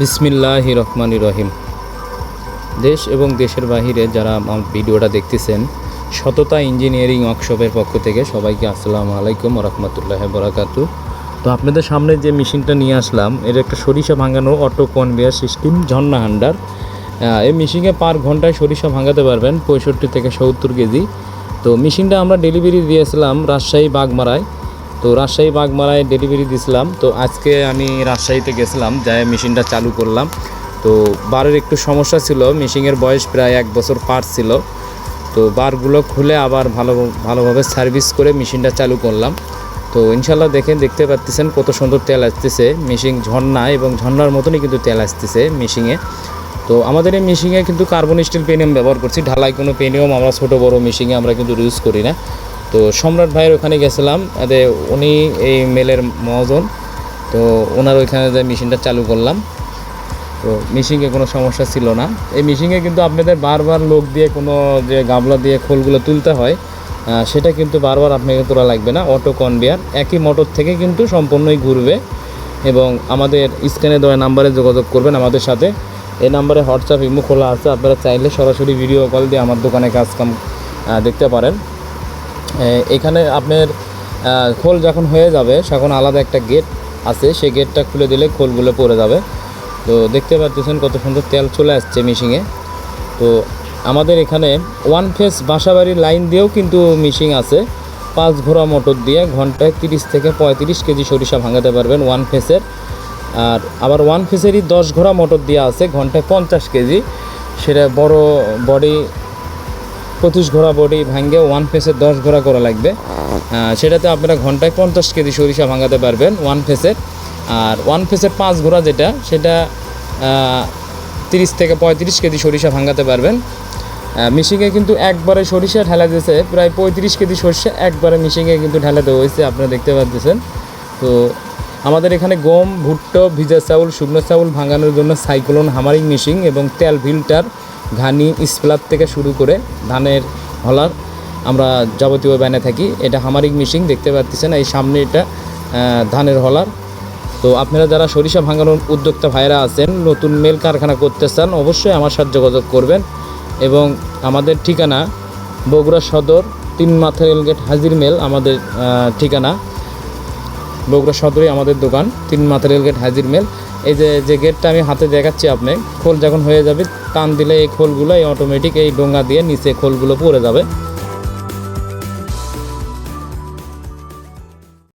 বিসমিল্লাহির রহমানির রহিম। দেশ এবং দেশের বাহিরে যারা আমার ভিডিওটা দেখতেছেন, সততা ইঞ্জিনিয়ারিং ওয়ার্কশপের পক্ষ থেকে সবাইকে আসসালামু আলাইকুম ওয়া রাহমাতুল্লাহি ওয়া বারাকাতুহু। তো আপনাদের সামনে যে মেশিনটা নিয়ে আসলাম, এটা একটা সরিষা ভাঙানো অটো কনভেয়ার সিস্টেম ঝর্ণা হান্ডার। এই মেশিনে পার ঘন্টায় সরিষা ভাঙাতে পারবেন 65 থেকে 70 কেজি। তো মেশিনটা আমরা ডেলিভারি দিয়েছিলাম রাজশাহী বাগমারায়। তো রাজশাহী বাগমারায় ডেলিভারি দিয়েছিলাম। তো আজকে আমি রাজশাহীতে গেছিলাম, যাই মেশিনটা চালু করলাম। তো বারের একটু সমস্যা ছিল, মেশিনের বয়স প্রায় 1 বছর পার ছিল। তো বারগুলো খুলে আবার ভালোভাবে সার্ভিস করে মেশিনটা চালু করলাম। তো ইনশাল্লাহ দেখতে পাচ্ছেন কত সুন্দর তেল আসতেছে। মেশিন ঝর্ণা এবং ঝর্ণার মতনই কিন্তু তেল আসতেছে মেশিনে। তো আমাদের এই মেশিনে কিন্তু কার্বন স্টিল পেনিয়াম ব্যবহার করছি, ঢালাই কোনো পেনিয়াম আমরা ছোটো বড়ো মেশিনে আমরা কিন্তু ইউজ করি না। তো সম্রাট ভাইয়ের ওখানে গেছিলাম, উনি এই মেলের মহাজন। তো ওনার ওইখানে যে মেশিনটা চালু করলাম, তো মেশিনে কোনো সমস্যা ছিল না। এই মেশিনে কিন্তু আপনাদের বারবার লোক দিয়ে কোনো যে গামলা দিয়ে খোলগুলো তুলতে হয়, সেটা কিন্তু বারবার আপনাকে তোলা লাগবে না। অটো কনভেয়ার একই মোটর থেকে কিন্তু সম্পূর্ণই ঘুরবে। এবং আমাদের স্ক্রিনে দেওয়া নাম্বারে যোগাযোগ করবেন আমাদের সাথে। এই নাম্বারে হোয়াটসঅ্যাপ ইমো খোলা আছে, আপনারা চাইলে সরাসরি ভিডিও কল দিয়ে আমার দোকানে কাজকাম দেখতে পারেন। এখানে আপনার খোল যখন হয়ে যাবে তখন আলাদা একটা গেট আছে, সেই গেটটা খুলে দিলে খোলগুলো পড়ে যাবে। তো দেখতে পাচ্ছেন কত সুন্দর তেল চলে আসছে মেশিনে। তো আমাদের এখানে ওয়ান ফেস বাসাবাড়ির লাইন দিয়েও কিন্তু মেশিন আছে। 5 ঘোড়া মোটর দিয়ে ঘন্টায় 30 থেকে 35 কেজি সরিষা ভাঙাতে পারবেন ওয়ান ফেসের। আর আবার ওয়ান ফেসেরই 10 ঘোড়া মোটর দিয়ে আছে ঘন্টায় 50 কেজি। সেটা বড় বডি 25 ঘোড়া বডি ভাঙে ওয়ান ফেসের 10 ঘোড়া করা লাগবে। সেটাতে আপনারা ঘন্টায় 50 কেজি সরিষা ভাঙাতে পারবেন ওয়ান ফেসের। আর ওয়ান ফেসের 5 ঘোড়া সেটা 30 থেকে 35 কেজি সরিষা ভাঙাতে পারবেন। মেশিনে কিন্তু একবারে সরিষা ঢালা দিয়েছে, প্রায় 35 কেজি সরিষা একবারে মেশিনে কিন্তু ঢালা দেওয়া হয়েছে, আপনারা দেখতে পাচ্ছেন। তো আমাদের এখানে গম, ভুট্টো, ভিজা চাউল, শুকনো চাউল ভাঙানোর জন্য সাইক্লোন হামারিং মেশিন এবং তেল ফিল্টার, ঘানি, স্প্লার থেকে শুরু করে ধানের হলার আমরা যাবতীয় বানিয়ে থাকি। এটা হামারিং মেশিন দেখতে পাচ্ছেন, এই সামনে এটা ধানের হলার। তো আপনারা যারা সরিষা ভাঙানোর উদ্যোক্তা ভাইরা আছেন, নতুন মেল কারখানা করতে চান, অবশ্যই আমার সাথে যোগাযোগ করবেন। এবং আমাদের ঠিকানা বগুড়া সদর 3 মাথা রেলগেট হাজির মেল আমাদের ঠিকানা। বগুড়া সদরে আমাদের দোকান, 3 মাথা রেলগেট হাজির মেল। এই যে গেটটা আমি হাতে দেখাচ্ছি, আপনি খোল যখন হয়ে যাবে টান দিলে এই খোলগুলো এই অটোমেটিক এই ডোঙ্গা দিয়ে নিচে খোলগুলো পড়ে যাবে।